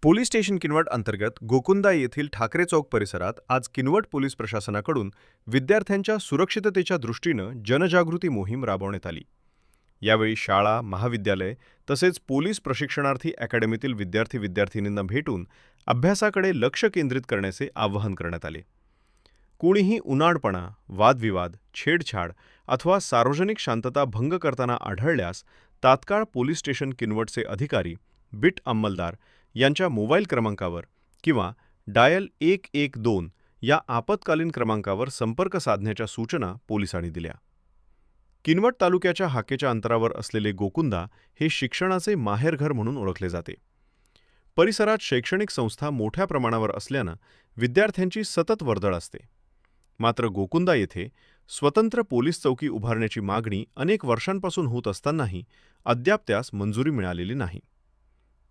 Police station Kinwat अंतर्गत गोकुंदा येथील ठाकरे चौक परिसरात आज किनवट पोलीस प्रशासनाकडून विद्यार्थ्यांच्या सुरक्षिततेच्या दृष्टीनं जनजागृती मोहीम राबवण्यात आली. यावेळी शाळा, महाविद्यालय तसेच पोलीस प्रशिक्षणार्थी अकॅडमीतील विद्यार्थी-विद्यार्थिनींना भेटून अभ्यासाकडे लक्ष केंद्रित करण्याचे आवाहन करण्यात आले. कोणीही उनाडपणा, वादविवाद, छेडछाड अथवा सार्वजनिक शांतता भंग करताना आढळल्यास तात्काळ पोलीस स्टेशन किनवटचे अधिकारी, बिट अंमलदार यांच्या मोबाईल क्रमांकावर किंवा डायल 112 या आपत्कालीन क्रमांकावर संपर्क साधण्याच्या सूचना पोलिसांनी दिल्या. किनवट तालुक्याच्या हाकेच्या अंतरावर असलेले गोकुंदा हे शिक्षणाचे माहेरघर म्हणून ओळखले जाते. परिसरात शैक्षणिक संस्था मोठ्या प्रमाणावर असल्यानं विद्यार्थ्यांची सतत वर्दळ असते. मात्र गोकुंदा येथे स्वतंत्र पोलीस चौकी उभारण्याची मागणी अनेक वर्षांपासून होत असतानाही अद्याप त्यास मंजुरी मिळालेली नाही.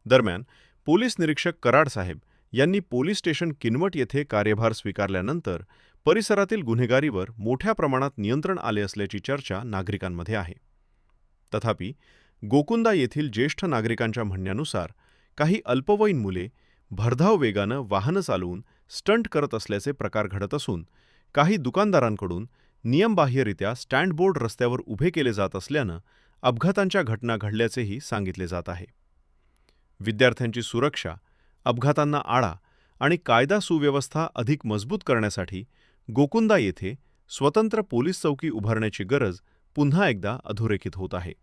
दरम्यान पोलीस निरीक्षक कराड साहेब यांनी पोलीस स्टेशन किनवट येथे कार्यभार स्वीकारल्यानंतर परिसरातील गुन्हेगारीवर मोठ्या प्रमाणात नियंत्रण आले असल्याची चर्चा नागरिकांमध्ये आहे. तथापि गोकुंदा येथील ज्येष्ठ नागरिकांच्या म्हणण्यानुसार काही अल्पवयीन मुले भरधाव वेगानं वाहनं चालवून स्टंट करत असल्याचे प्रकार घडत असून काही दुकानदारांकडून नियमबाह्यरित्या स्टँड बोर्ड रस्त्यावर उभे केले जात असल्यानं अपघातांच्या घटना घडल्याचेही सांगितले जात आहे. विद्यार्थ्यांची सुरक्षा, अपघातांना आळा आणि कायदा सुव्यवस्था अधिक मजबूत करण्यासाठी गोकुंदा येथे स्वतंत्र पोलीस चौकी उभारण्याची गरज पुन्हा एकदा अधोरेखित होत आहे.